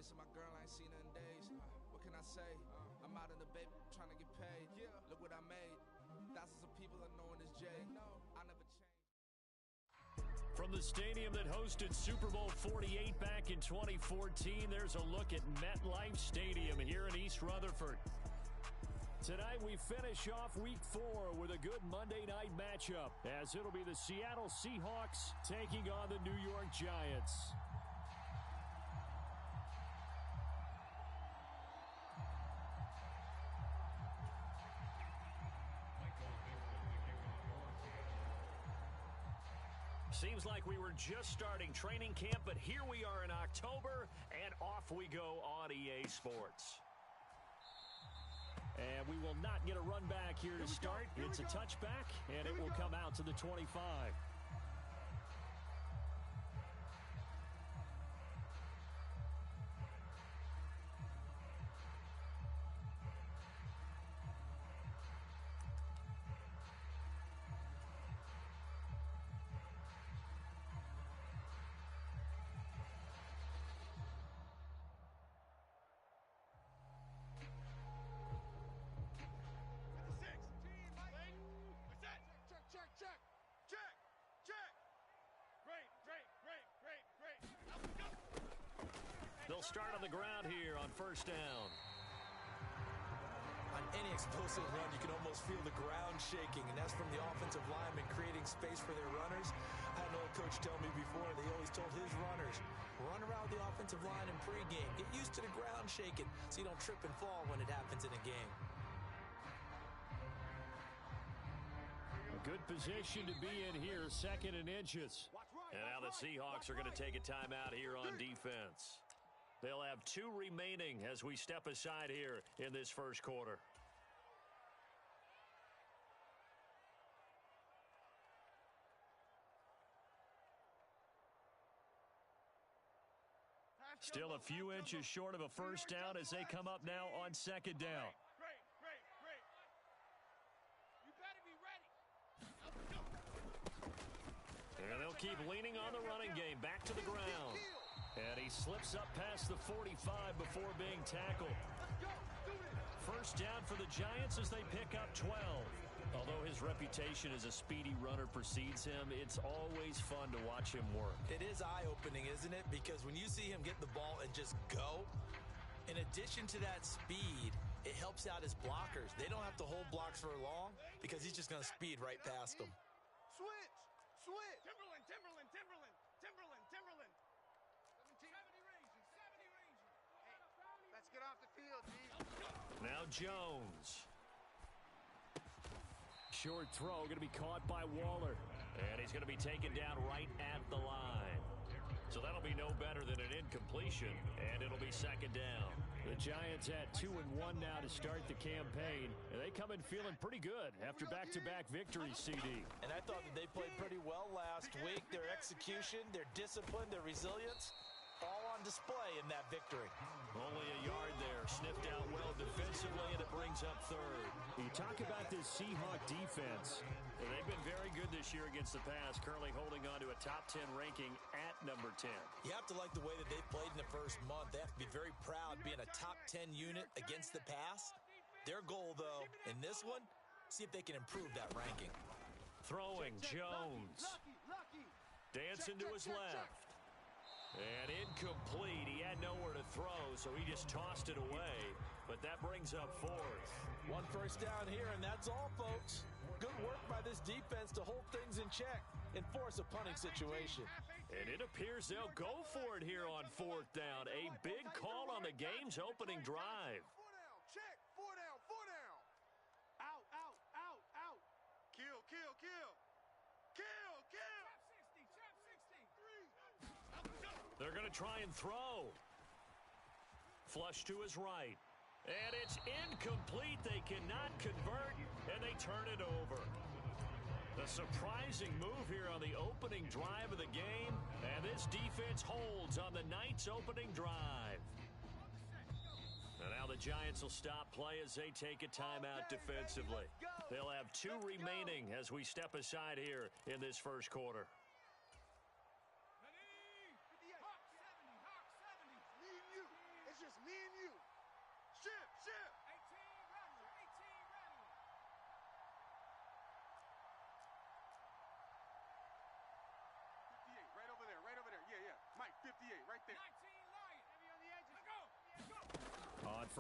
Missing my girl, I ain't seen her in days. What can I say? I'm out in the baby trying to get paid. Look what I made. Thousands of people are knowing this J. I never changed. From the stadium that hosted Super Bowl 48 back in 2014, there's a look at MetLife Stadium here in East Rutherford. Tonight we finish off Week 4 with a good Monday night matchup, as it'll be the Seattle Seahawks taking on the New York Giants. Seems like we were just starting training camp, but here we are in October, and off we go on EA Sports. And we will not get a run back here to start. It's a touchback, and it will come out to the 25. They'll start on the ground here on first down. On any explosive run, you can almost feel the ground shaking, and that's from the offensive linemen creating space for their runners. I had an old coach tell me before, they always told his runners, run around the offensive line in pregame. Get used to the ground shaking so you don't trip and fall when it happens in a game. A good position to be in here, second and inches. And now the Seahawks are going to take a timeout here on defense. They'll have 2 remaining as we step aside here in this first quarter. Still a few inches short of a first down as they come up now on second down. Great. You better be ready. And they'll keep leaning on the running game. Back to the ground. And he slips up past the 45 before being tackled. First down for the Giants as they pick up 12. Although his reputation as a speedy runner precedes him, it's always fun to watch him work. It is eye-opening, isn't it? Because when you see him get the ball and just go, in addition to that speed, it helps out his blockers. They don't have to hold blocks for long because he's just going to speed right past them. Switch. Timberland. 70 Rangers. Hey, let's get off the field, G. Now Jones. Short throw going to be caught by Waller. And he's going to be taken down right at the line. So that'll be no better than an incompletion, and it'll be second down. The Giants at 2-1 now to start the campaign. And they come in feeling pretty good after back-to-back victories, CD. And I thought that they played pretty well last week. Their execution, their discipline, their resilience, all on display in that victory. Only a yard there, sniffed out well defensively, and it brings up third. You talk about this Seahawk defense. They've been very good this year against the pass, currently holding on to a top 10 ranking at number 10. You have to like the way that they've played in the first month. They have to be very proud being a top 10 unit against the pass. Their goal, though, in this one, see if they can improve that ranking. Throwing, Jones. Dancing to his left. And incomplete. He had nowhere to throw, so he just tossed it away. But that brings up fourth. 1 first down here, and that's all, folks. Good work by this defense to hold things in check and force a punting situation. And it appears they'll go for it here on fourth down. A big call on the game's opening drive. 4 down, check. 4 down. Out. Kill. Trap 60. They're going to try and throw. Flush to his right. And it's incomplete. They cannot convert, and they turn it over. A surprising move here on the opening drive of the game, and this defense holds on the night's opening drive. And now the Giants will stop play as they take a timeout defensively. They'll have 2 remaining as we step aside here in this first quarter.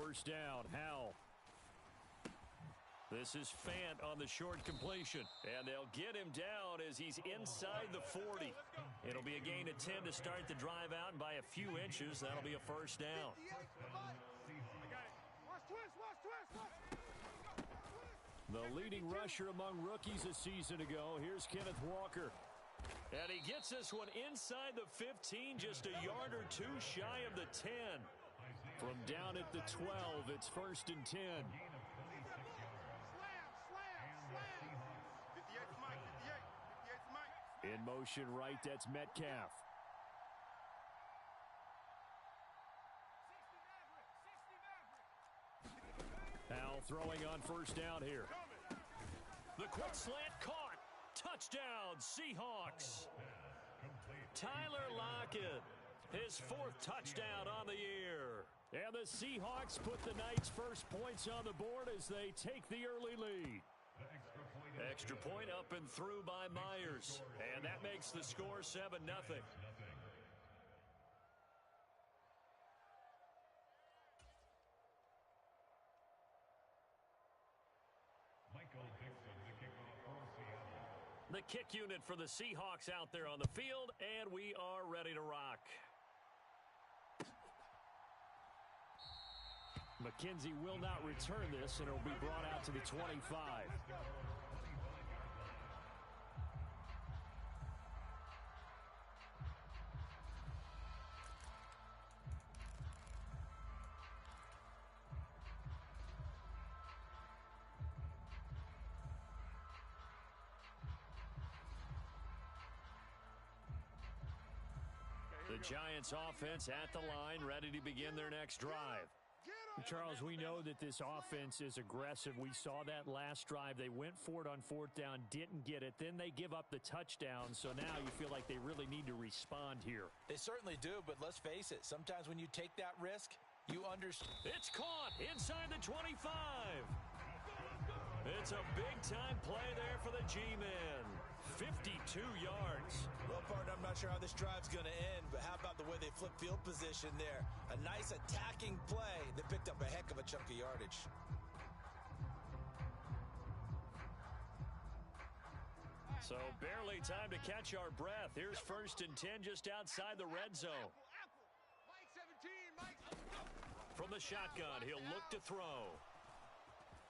first down. Howell. This is Fant on the short completion. And they'll get him down as he's inside the 40. It'll be a gain of 10 to start the drive out, and by a few inches, that'll be a first down. The leading rusher among rookies a season ago. Here's Kenneth Walker. And he gets this one inside the 15, just a yard or two shy of the 10. From down at the 12, it's 1st and 10. In motion right, that's Metcalf. Howell throwing on first down here. The quick slant caught. Touchdown, Seahawks. Tyler Lockett, his 4th touchdown on the year. And the Seahawks put the Knights' first points on the board as they take the early lead. Extra point up and through by Myers. And that makes the score 7-0. The kick unit for the Seahawks out there on the field, and we are ready to rock. McKenzie will not return this, and it will be brought out to the 25. The Giants offense at the line, ready to begin their next drive. Charles, we know that this offense is aggressive. We saw that last drive. They went for it on 4th down, didn't get it. Then they give up the touchdown, so now you feel like they really need to respond here. They certainly do, but let's face it. Sometimes when you take that risk, you understand. It's caught inside the 25. It's a big-time play there for the G-men. 52 yards. Well, partner, I'm not sure how this drive's going to end, but how about the way they flip field position there? A nice attacking play. They picked up a heck of a chunk of yardage. So barely time to catch our breath. Here's 1st and 10 just outside the red zone. From the shotgun, he'll look to throw.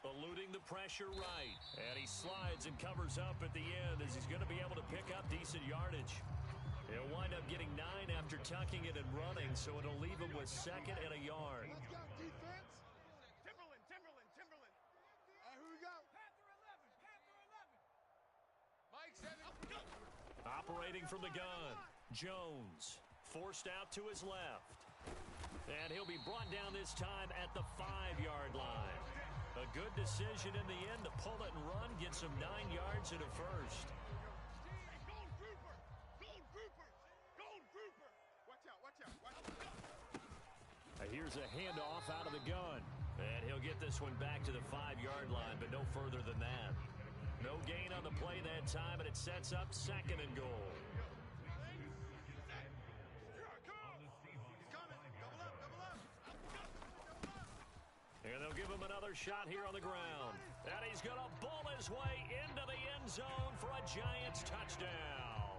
Eluding the pressure right. And he slides and covers up at the end as he's going to be able to pick up decent yardage. He'll wind up getting 9 after tucking it and running, so it'll leave him with 2nd and a yard. Let's go, defense. Timberland. Who we got? Panther 11. Mike 7. Operating from the gun. Jones forced out to his left. And he'll be brought down this time at the 5-yard line. A good decision in the end to pull it and run, gets him 9 yards and a first. Gold grouper. Watch out. Here's a handoff out of the gun. And he'll get this one back to the 5-yard line, but no further than that. No gain on the play that time, and it sets up 2nd and goal. And they'll give him another shot here on the ground. And he's going to bull his way into the end zone for a Giants touchdown.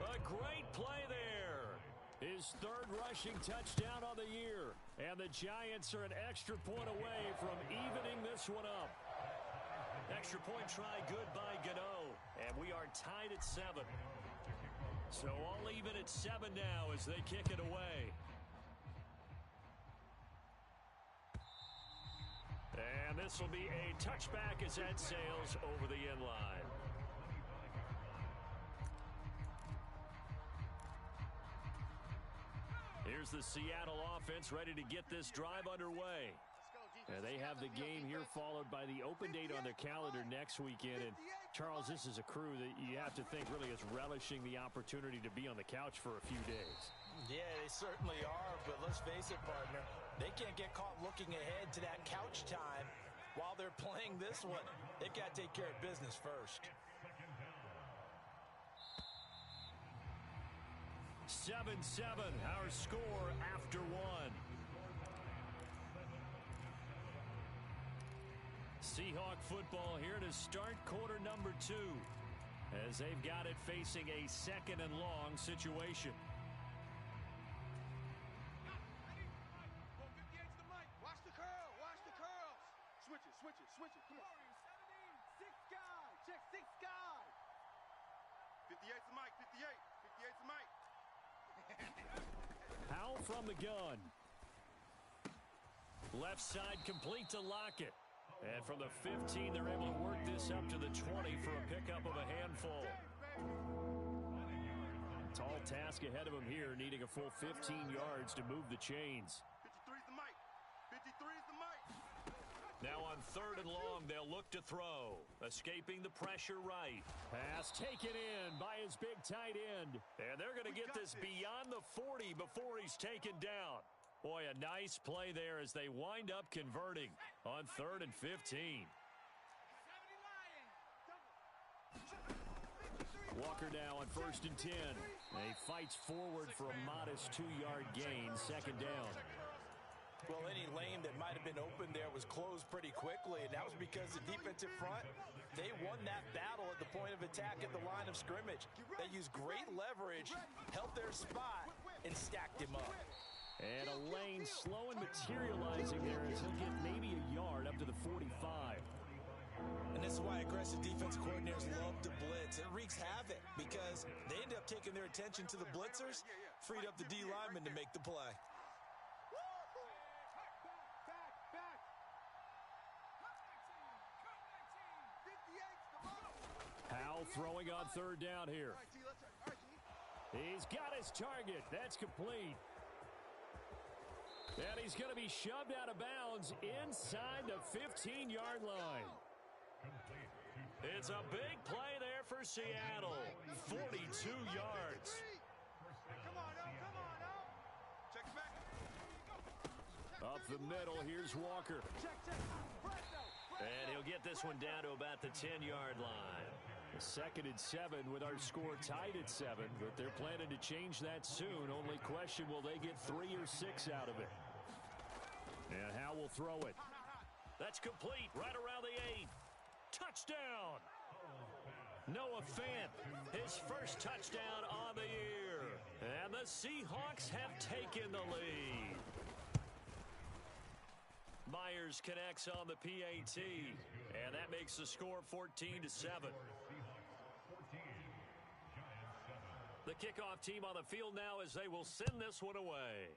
A great play there. His 3rd rushing touchdown on the year. And the Giants are an extra point away from evening this one up. Extra point try good by Gano. And we are tied at 7. So all even at 7 now as they kick it away. And this will be a touchback as that sails over the end line. Here's the Seattle offense ready to get this drive underway. And they have the game here followed by the open date on their calendar next weekend. And Charles, this is a crew that you have to think really is relishing the opportunity to be on the couch for a few days. Yeah, they certainly are, but let's face it, partner. They can't get caught looking ahead to that couch time while they're playing this one. They've got to take care of business first. 7-7, our score after 1. Seahawk football here to start quarter number 2 as they've got it facing a second and long situation. Watch the curl. Watch the curls. Switch it. Switch it. Switch it. Come on. 6 guy. Check 6 guy. 58's the mic. 58. 58's the mic. Powell from the gun. Left side complete to Lockett. And from the 15, they're able to work this up to the 20 for a pickup of a handful. Tall task ahead of him here, needing a full 15 yards to move the chains. 53's the mic. 53's the mic. Now on 3rd and long, they'll look to throw. Escaping the pressure right. Pass taken in by his big tight end. And they're going to get this beyond the 40 before he's taken down. Boy, a nice play there as they wind up converting on 3rd and 15. Walker now on 1st and 10. He fights forward for a modest 2-yard gain, 2nd down. Well, any lane that might have been open there was closed pretty quickly, and that was because the defensive front, they won that battle at the point of attack at the line of scrimmage. They used great leverage, held their spot, and stacked him up. And a lane slow and materializing there as he'll get maybe a yard up to the 45. And this is why aggressive defensive coordinators love to blitz. It wreaks havoc because they end up taking their attention to the blitzers, freed up the D lineman to make the play. Powell throwing on 3rd down here. He's got his target. That's complete. And he's going to be shoved out of bounds inside the 15-yard line. It's a big play there for Seattle. 42 yards. Come on, now. Check it back. Up the middle, here's Walker. And he'll get this one down to about the 10-yard line. 2nd and 7 with our score tied at 7, but they're planning to change that soon. Only question, will they get 3 or 6 out of it? And Howe will throw it. That's complete right around the 8. Touchdown! Noah Fant, his first touchdown on the year. And the Seahawks have taken the lead. Myers connects on the PAT, and that makes the score 14-7. The kickoff team on the field now as they will send this one away.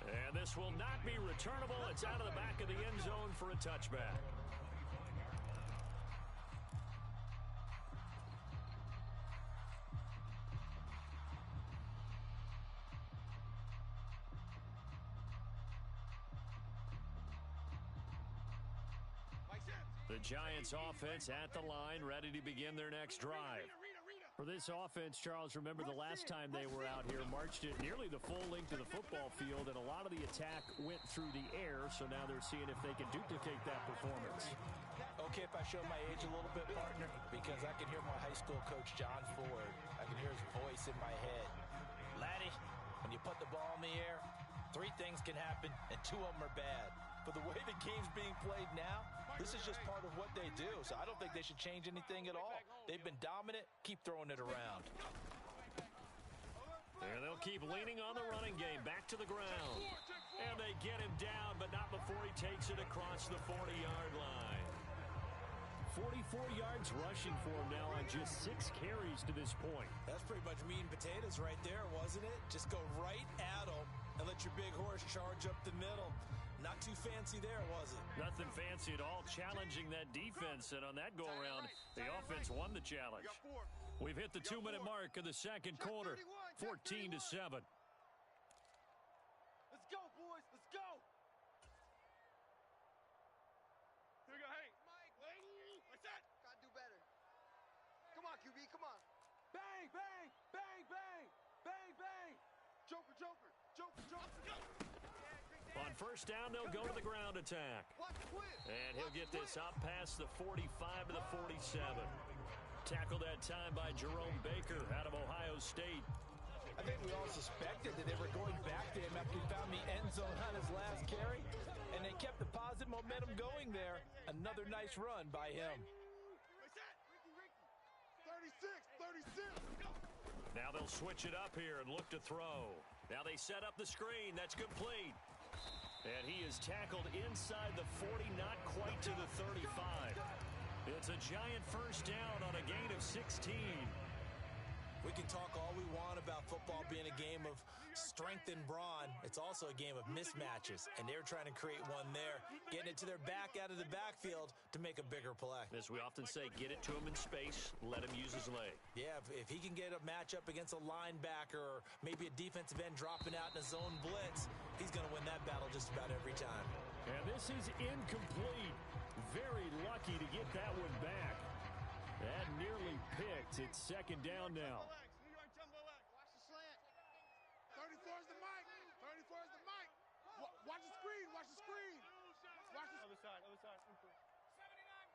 And this will not be returnable. It's out of the back of the end zone for a touchback. The Giants offense at the line, ready to begin their next drive. For this offense, Charles, remember the last time they were out here, marched it nearly the full length of the football field, and a lot of the attack went through the air, so now they're seeing if they can duplicate that performance. Okay, if I show my age a little bit, partner, because I can hear my high school coach, John Ford. I can hear his voice in my head. Laddie, when you put the ball in the air, 3 things can happen, and 2 of them are bad. For the way the game's being played now, this is just part of what they do, so I don't think they should change anything at all. They've been dominant. Keep throwing it around. And they'll keep leaning on the running game. Back to the ground. And they get him down, but not before he takes it across the 40-yard line. 44 yards rushing for him now on just 6 carries to this point. That's pretty much meat and potatoes right there, wasn't it? Just go right at them and let your big horse charge up the middle. Not too fancy there, was it? Nothing fancy at all, challenging that defense, and on that go-around, the offense won the challenge. We've hit the 2-minute mark of the second quarter, 14-7. Let's go, boys. Let's go. Here we go, Hank. Mike, what's that? Gotta do better. Come on, QB, come on. Bang, bang, bang, bang, bang, bang. Joker, Joker, Joker, Joker. On first down, they'll go to the ground attack. And he'll get this up past the 45 to the 47. Tackled that time by Jerome Baker out of Ohio State. I think we all suspected that they were going back to him after he found the end zone on his last carry, and they kept the positive momentum going there. Another nice run by him. 36. Now they'll switch it up here and look to throw. Now they set up the screen. That's complete. And he is tackled inside the 40, not quite to the 35. It's a giant first down on a gain of 16. We can talk all we want about football being a game of strength and brawn. It's also a game of mismatches, and they're trying to create one there, getting it to their back out of the backfield to make a bigger play. As we often say, get it to him in space, let him use his leg. Yeah, if he can get a matchup against a linebacker or maybe a defensive end dropping out in a zone blitz, he's going to win that battle just about every time. And this is incomplete. Very lucky to get that one back. That nearly picked. It's second down now. Watch the slant. 34 is the mic. 34 is the mic. Watch the screen. Watch the screen. Watch the other side. 79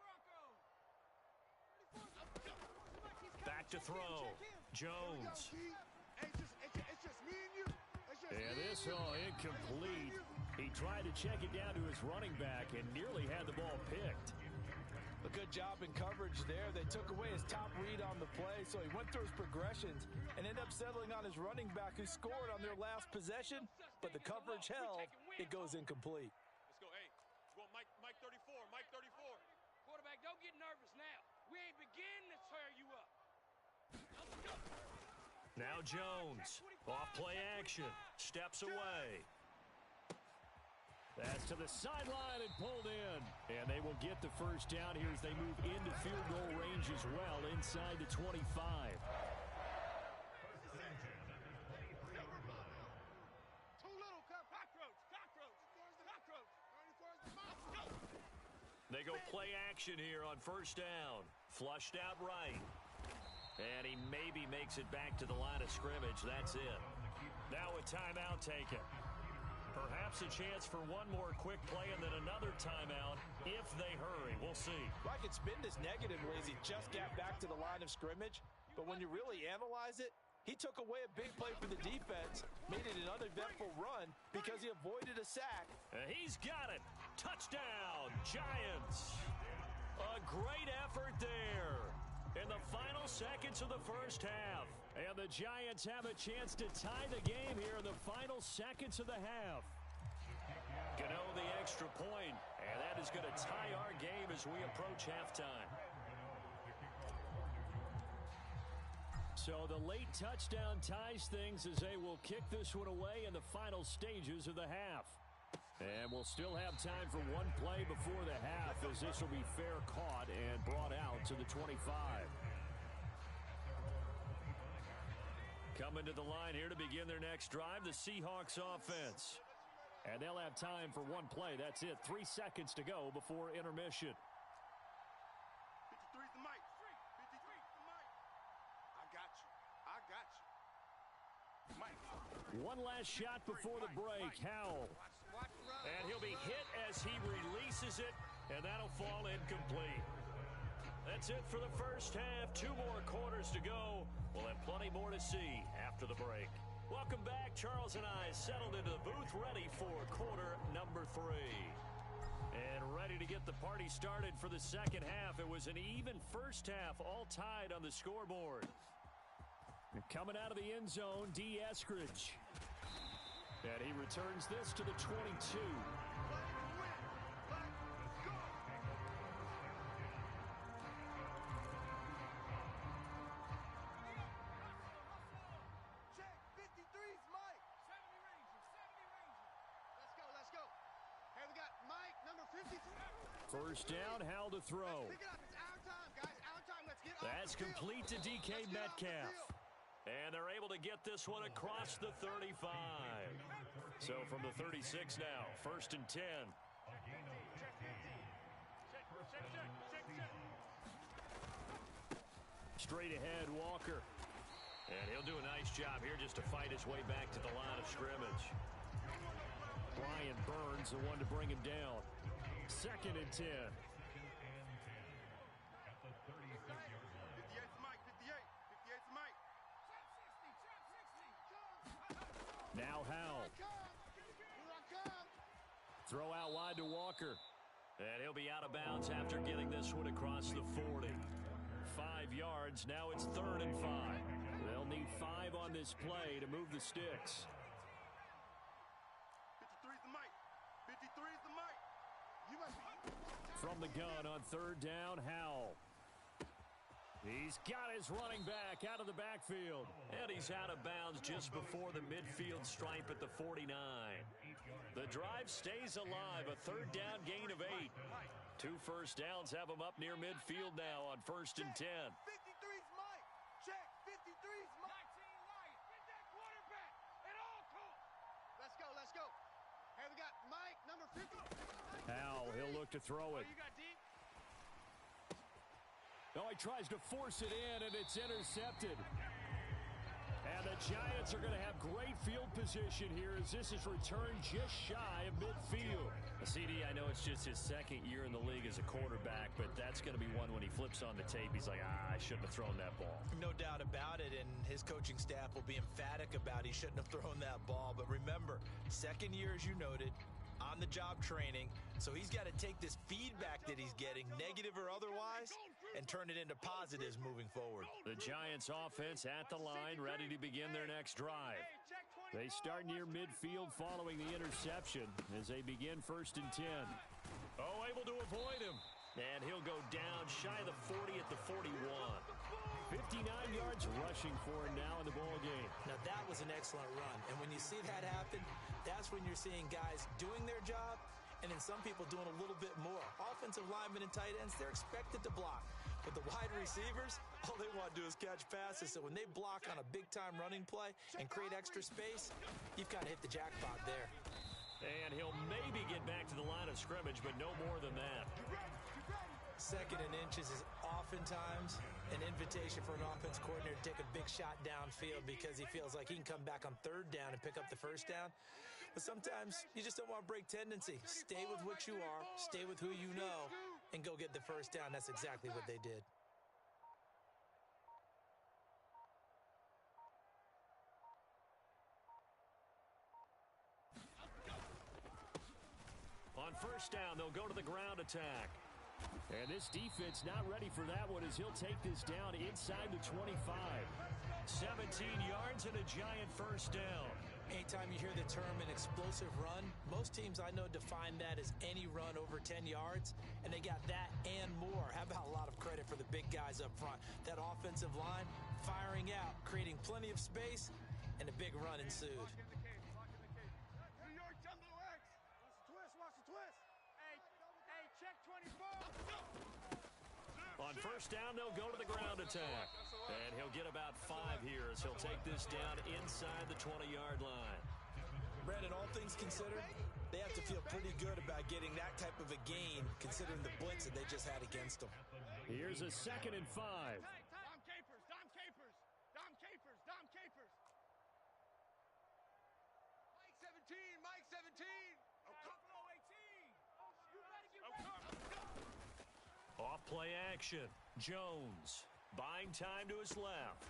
Bronco. Back to throw. Jones. It's just me and you. And this all incomplete. He tried to check it down to his running back and nearly had the ball picked. A good job in coverage there. They took away his top read on the play, so he went through his progressions and ended up settling on his running back who scored on their last possession, but the coverage held. It goes incomplete. Let's go, hey. Well, Mike 34. Mike 34. Quarterback, don't get nervous now. We ain't beginning to tear you up. Let's go. Now Jones, off play action, steps away. That's to the sideline and pulled in. And they will get the first down here as they move into field goal range as well, inside the 25. Too little, cockroach. They go play action here on first down. Flushed out right. And he maybe makes it back to the line of scrimmage. That's it. Now a timeout taken. Perhaps a chance for one more quick play and then another timeout if they hurry. We'll see. I could spin this negatively as he just got back to the line of scrimmage, but when you really analyze it, he took away a big play for the defense, made it an uneventful run because he avoided a sack. He's got it. Touchdown, Giants. A great effort there in the final seconds of the first half. And the Giants have a chance to tie the game here in the final seconds of the half. Gano the extra point, and that is going to tie our game as we approach halftime. So the late touchdown ties things as they will kick this one away in the final stages of the half. And we'll still have time for one play before the half as this will be fair caught and brought out to the 25. Coming to the line here to begin their next drive, the Seahawks offense. And they'll have time for one play. That's it. 3 seconds to go before intermission. 53's the mic. 53's the mic. I got you. Mike. One last shot before the break. Howell. And he'll be hit as he releases it, and that'll fall incomplete. That's it for the first half. 2 more quarters to go. We'll have plenty more to see after the break. Welcome back. Charles and I settled into the booth ready for quarter number 3. And ready to get the party started for the second half. It was an even first half, all tied on the scoreboard. And coming out of the end zone, D. Eskridge. And he returns this to the 22. First down, Howell to throw. That's complete to DK Metcalf. And they're able to get this one across the 35. So from the 36 now, first and 10. Straight ahead, Walker. And he'll do a nice job here just to fight his way back to the line of scrimmage. Brian Burns, the one to bring him down. Second and 10. 58's Mike. 58's Mike. Now Howell. Throw out wide to Walker. And he'll be out of bounds after getting this one across the 40. 5 yards. Now it's 3rd and 5. They'll need 5 on this play to move the sticks. 53's the mic. 53's the mic. You must be. From the gun on 3rd down, Howell. He's got his running back out of the backfield. And he's out of bounds just before the midfield stripe at the 49. The drive stays alive. A 3rd down gain of 8. 2 first downs have him up near midfield now on 1st and 10. 53's mic. Check. 53's mic. 19 light. Get that quarterback at all costs. Let's go. Let's go. Hey, we got Mike, number 50. Howell, he'll look to throw it. You got deep. Oh, he tries to force it in, and it's intercepted. And the Giants are going to have great field position here as this is returned just shy of midfield. CD, I know it's just his 2nd year in the league as a quarterback, but that's going to be one when he flips on the tape. He's like, I shouldn't have thrown that ball. No doubt about it, and his coaching staff will be emphatic about he shouldn't have thrown that ball. But remember, 2nd year, as you noted, on-the-job training, so he's got to take this feedback that he's getting, negative or otherwise, and turn it into positives moving forward. The Giants offense at the line, ready to begin their next drive. They start near midfield following the interception as they begin 1st and 10. Oh, able to avoid him. And he'll go down shy of the 40 at the 41. 59 yards rushing for him now in the ball game. Now, that was an excellent run. And when you see that happen, that's when you're seeing guys doing their job and then some people doing a little bit more. Offensive linemen and tight ends, they're expected to block. But the wide receivers, all they want to do is catch passes. So when they block on a big-time running play and create extra space, you've got to hit the jackpot there. And he'll maybe get back to the line of scrimmage, but no more than that. 2nd and inches is oftentimes an invitation for an offense coordinator to take a big shot downfield because he feels like he can come back on 3rd down and pick up the 1st down. But sometimes you just don't want to break tendency. Stay with what you are, stay with who you know, and go get the 1st down. That's exactly what they did. On 1st down, they'll go to the ground attack. And this defense not ready for that one as he'll take this down inside the 25. 17 yards and a Giant 1st down. Anytime you hear the term an explosive run, most teams I know define that as any run over 10 yards, and they got that and more. How about a lot of credit for the big guys up front? That offensive line firing out, creating plenty of space, and a big run ensued. Lock in the cage. New York Jumbo X. Watch the twist. Hey, check 24. On 1st down, they'll go to the ground attack. And he'll get about 5 here as he'll take this down inside the 20-yard line. Brandon, all things considered, they have to feel pretty good about getting that type of a gain considering the blitz that they just had against them. Here's a 2nd and 5. Dom Capers. Mike 17. Oh, Buffalo 18. You better get ready. Off play action. Jones buying time to his left.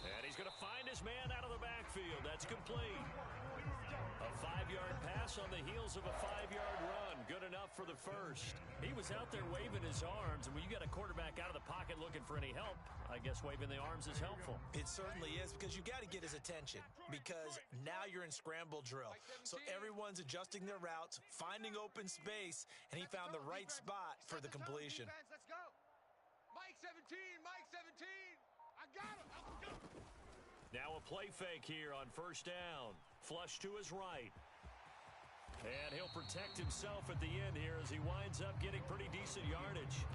And he's going to find his man out of the backfield. That's complete. A 5-yard pass on the heels of a 5-yard run. Good enough for the 1st. He was out there waving his arms, and when you got a quarterback out of the pocket looking for any help, I guess waving the arms is helpful. It certainly is because you got to get his attention because now you're in scramble drill. So everyone's adjusting their routes, finding open space, and he found the right spot for the completion. Let's go. Mike 17. I got him. Now a play fake here on 1st down. Flush to his right. And he'll protect himself at the end here as he winds up getting pretty decent yardage.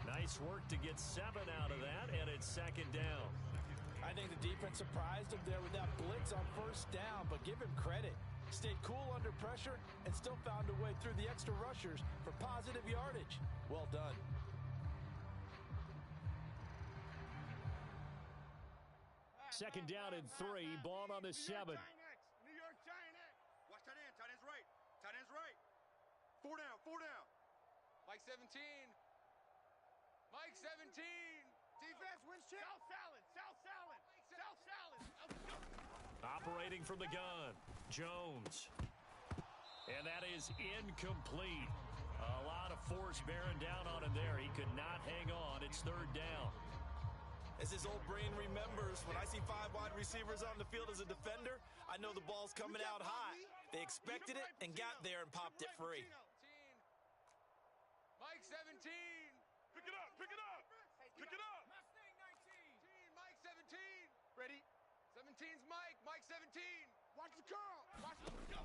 Nice work to get 7 out of that, and it's 2nd down. I think the defense surprised him there with that blitz on 1st down, but give him credit. Stayed cool under pressure and still found a way through the extra rushers for positive yardage. Well done. Second down and 3, ball on the 7. New York Giant X. Watch tight end. Tight end's right. 4 down. Mike 17. Defense wins chip. South salad. Operating from the gun, Jones. And that is incomplete. A lot of force bearing down on him there. He could not hang on. It's third down. As his old brain remembers, when I see 5 wide receivers on the field as a defender, I know the ball's coming out hot. They expected it and got there and popped it free. Mike 17. Pick it up, pick it up. Pick it up. Mustang 19. Mike 17. Ready? 17's Mike. Mike 17. Watch the curl. Watch the go.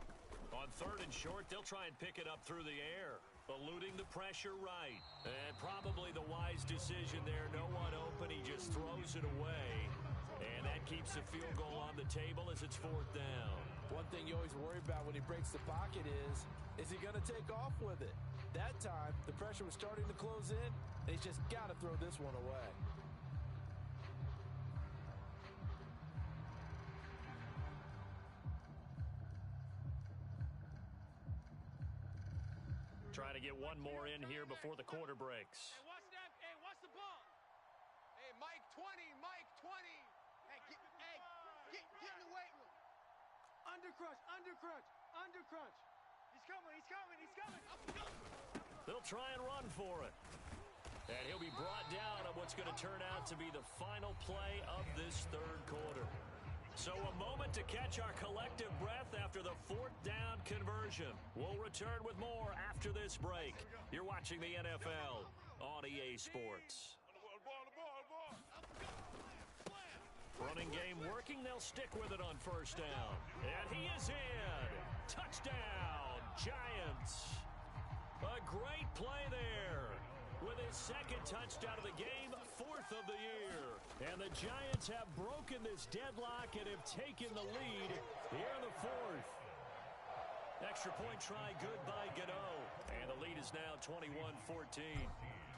On third and short, they'll try and pick it up through the air, eluding the pressure right. And probably the wise decision there. No one open. He just throws it away. And that keeps the field goal on the table as it's fourth down. One thing you always worry about when he breaks the pocket is he going to take off with it? That time, the pressure was starting to close in, and he's just got to throw this one away. Trying to get one more in here before the quarter breaks. Hey, watch that. Hey, watch the ball. Hey, Mike 20. Mike 20. Hey, get in the weight room. Undercrunch, undercrunch, undercrunch. He's coming, he's coming, he's coming. They'll try and run for it. And he'll be brought down on what's going to turn out to be the final play of this third quarter. So a moment to catch our collective breath after the fourth down conversion. We'll return with more after this break. You're watching the NFL on EA Sports. Running game working. They'll stick with it on first down. And he is in. Touchdown, Giants. A great play there. With his second touchdown of the game, fourth of the year. And the Giants have broken this deadlock and have taken the lead here in the fourth. Extra point try good by Gano. And the lead is now 21-14.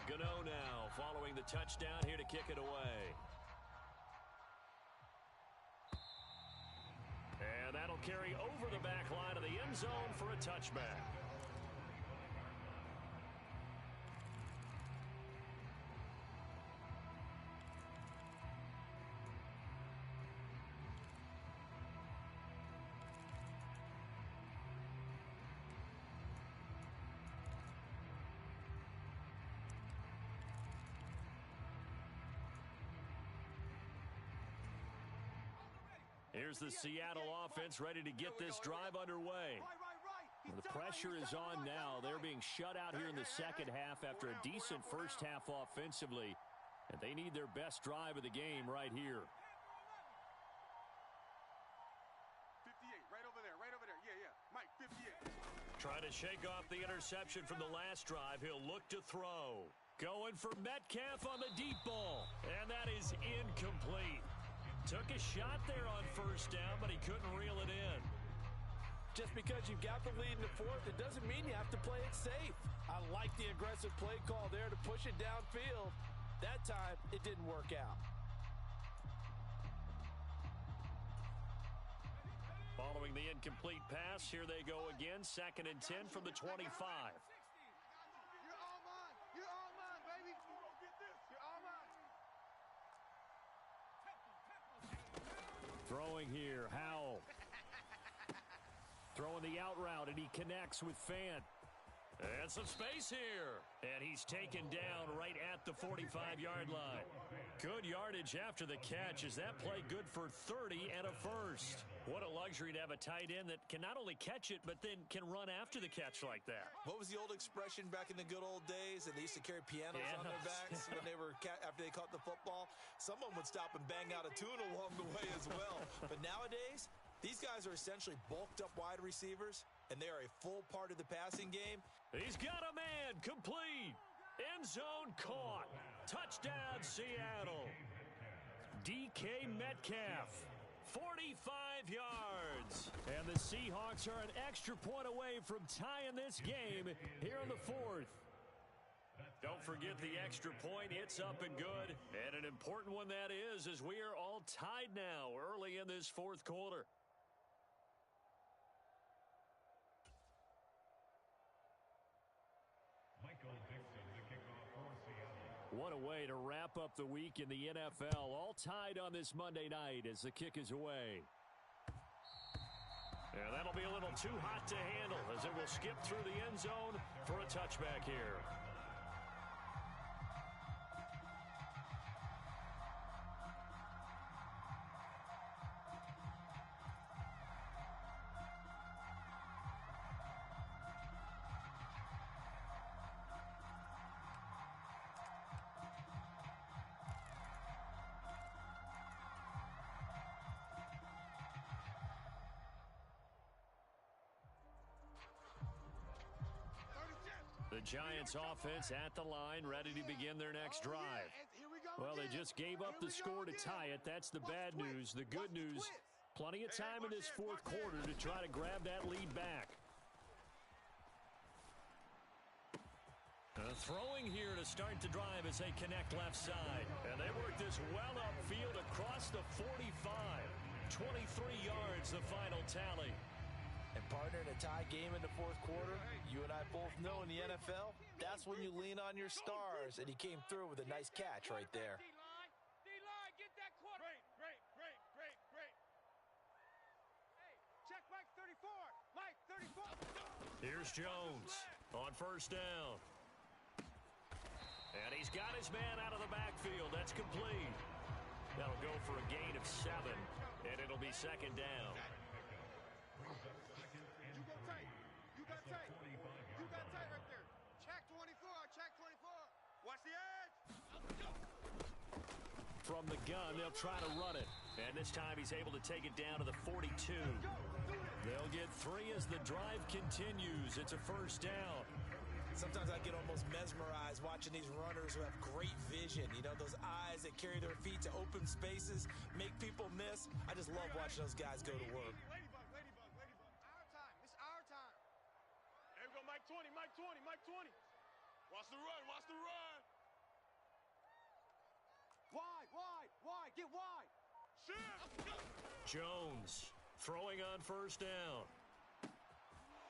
Gano now following the touchdown here to kick it away. And that'll carry over the back line of the end zone for a touchback. Here's the Seattle offense ready to get this drive underway. The pressure is on now. They're being shut out here in the second half after a decent first half offensively. And they need their best drive of the game right here. 58, right over there, right over there. Yeah, yeah. Mike, 58. Trying to shake off the interception from the last drive. He'll look to throw. Going for Metcalf on the deep ball. And that is incomplete. Took a shot there on first down, but he couldn't reel it in. Just because you've got the lead in the fourth, it doesn't mean you have to play it safe. I like the aggressive play call there to push it downfield. That time, it didn't work out. Following the incomplete pass, here they go again. 2nd and 10 from the 25. You're all mine. You're all mine, baby. You're all mine. Throwing here, Howell. Throwing the out route, and he connects with Fant. And some space here. And he's taken down right at the 45-yard line. Good yardage after the catch. Is that play good for 30 and a first? What a luxury to have a tight end that can not only catch it, but then can run after the catch like that. What was the old expression back in the good old days? And they used to carry pianos on their backs when they were after they caught the football. Someone would stop and bang out a tune along the way as well. But nowadays, these guys are essentially bulked up wide receivers, and they are a full part of the passing game. He's got a man, complete. End zone caught. Touchdown, Seattle. DK Metcalf, 45 yards. And the Seahawks are an extra point away from tying this game here in the fourth. Don't forget the extra point. It's up and good. And an important one that is, as we are all tied now early in this fourth quarter. What a way to wrap up the week in the NFL. All tied on this Monday night as the kick is away. And that'll be a little too hot to handle as it will skip through the end zone for a touchback here. The Giants offense at the line, ready to begin their next drive. Well, they just gave up the score to tie it. That's the bad news. The good news, plenty of time in this fourth quarter to try to grab that lead back. Throwing here to start the drive as they connect left side. And they work this well upfield across the 45. 23 yards, the final tally. And partner, in a tie game in the fourth quarter, you and I both know in the NFL, that's when you lean on your stars. And he came through with a nice catch right there. D-line, get that quarter. Great. Hey, check Mike 34. Mike 34. Here's Jones on first down. And he's got his man out of the backfield. That's complete. That'll go for a gain of 7, and it'll be second down. Watch the edge. From the gun, they'll try to run it. And this time he's able to take it down to the 42. They'll get 3 as the drive continues. It's a first down. Sometimes I get almost mesmerized watching these runners who have great vision. You know, those eyes that carry their feet to open spaces, make people miss. I just love watching those guys go to work. Ladybug. Our time. It's our time. There we go, Mike 20. Watch the run. Wide. Get wide. Shift. Jones throwing on first down.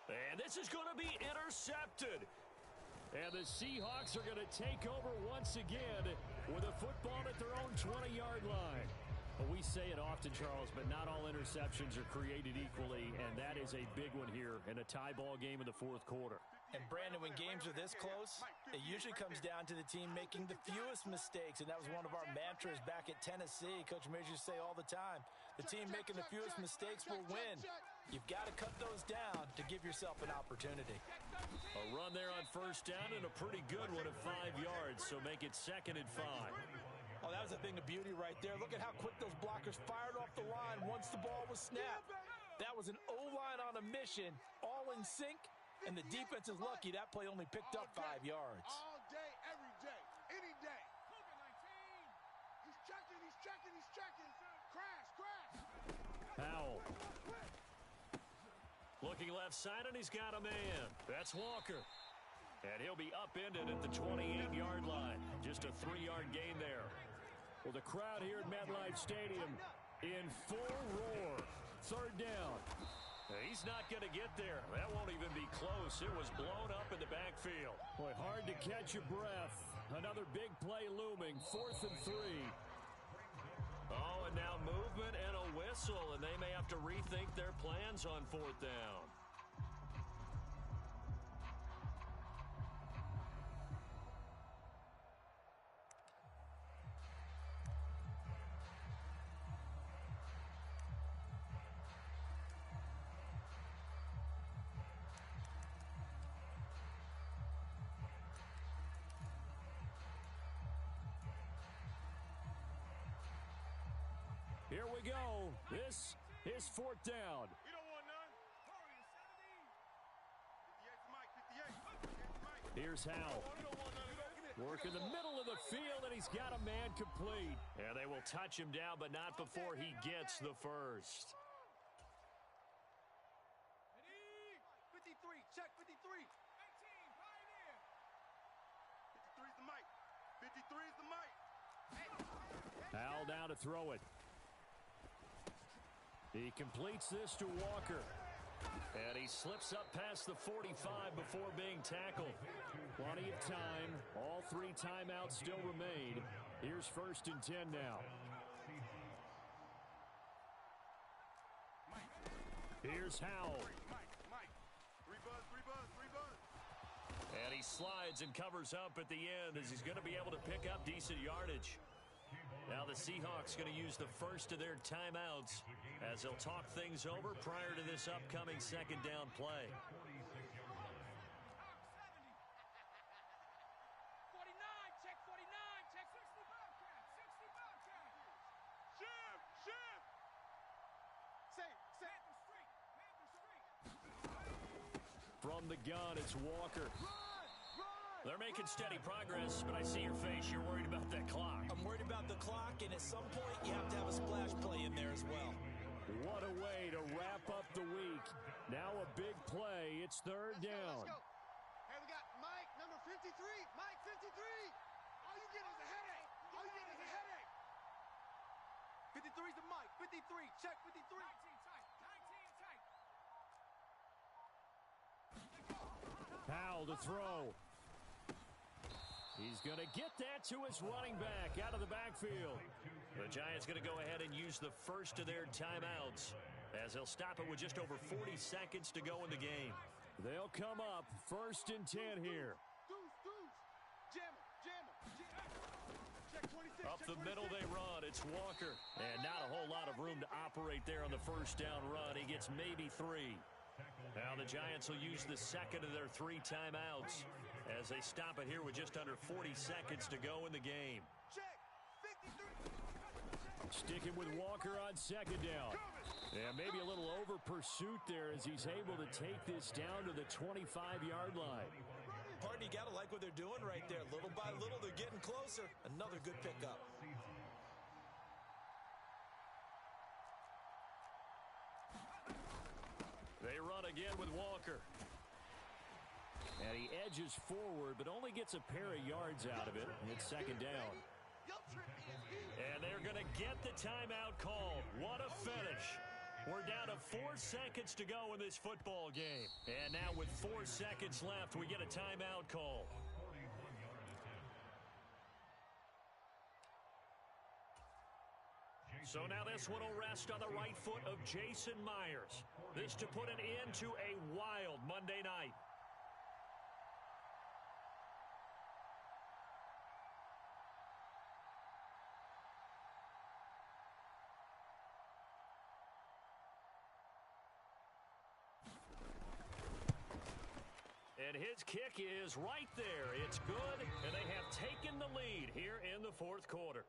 And this is going to be intercepted. And the Seahawks are going to take over once again with a football at their own 20-yard line. Well, we say it often, Charles, but not all interceptions are created equally, and that is a big one here in a tie ball game in the fourth quarter. And, Brandon, when games are this close, it usually comes down to the team making the fewest mistakes, and that was one of our mantras back at Tennessee. Coach Major used to say all the time, the team making the fewest mistakes will win. You've got to cut those down to give yourself an opportunity. A run there on first down and a pretty good one at 5 yards, so make it second and 5. Oh, that was a thing of beauty right there. Look at how quick those blockers fired off the line once the ball was snapped. That was an O-line on a mission, all in sync. And the defense is lucky that play only picked up 5 yards. All day, every day, any day. He's checking. Crash. Powell. Looking left side, and he's got a man. That's Walker. And he'll be upended at the 28-yard line. Just a 3-yard gain there. Well, the crowd here at MetLife Stadium in full roar. Third down. He's not going to get there. That won't even be close. It was blown up in the backfield. Boy, hard to catch your breath. Another big play looming. 4th and 3. Oh, and now movement and a whistle, and they may have to rethink their plans on 4th down. Here we go. This is 4th down. You don't want none. Here's Howell. Work in the middle of the field, and he's got a man complete. And they will touch him down, but not before he gets the first. 53, check 53. 19, Pioneer. 53's the mic. 53's the mic. Howell down to throw it. He completes this to Walker. And he slips up past the 45 before being tackled. Plenty of time. All 3 timeouts still remain. Here's 1st and 10 now. Here's Howell. Mike. Three buzz. And he slides and covers up at the end as he's going to be able to pick up decent yardage. Now the Seahawks going to use the first of their timeouts as they'll talk things over prior to this upcoming second down play. 49, check 49, check 60 Bobcat, 60 Bobcat. Shift. Safe. From the gun, it's Walker. They're making steady progress, but I see your face. You're worried about that clock. I'm worried about the clock, and at some point, you have to have a splash play in there as well. What a way to wrap up the week. Now a big play. It's third down. Let's go. Hey, we got Mike, number 53. Mike, 53. All you get is a headache. 53's the Mike. 53. Check 53. 19 tight. Powell to throw. He's going to get that to his running back out of the backfield. The Giants going to go ahead and use the first of their timeouts as they'll stop it with just over 40 seconds to go in the game. They'll come up first and 10 here. Deuce. Jammer. Check 26. Up the middle they run. It's Walker. And not a whole lot of room to operate there on the first down run. He gets maybe 3. Now the Giants will use the second of their 3 timeouts as they stop it here with just under 40 seconds to go in the game. Check 53. Sticking with Walker on second down. And maybe a little over pursuit there as he's able to take this down to the 25-yard line. Pardon, you got to like what they're doing right there. Little by little, they're getting closer. Another good pickup. They run again with Walker. And he edges forward, but only gets a pair of yards out of it. It's second down. And they're going to get the timeout called. What a finish. We're down to 4 seconds to go in this football game. And now with 4 seconds left, we get a timeout call. So now this one will rest on the right foot of Jason Myers. This to put an end to a wild Monday night. And his kick is right there. It's good, and they have taken the lead here in the fourth quarter.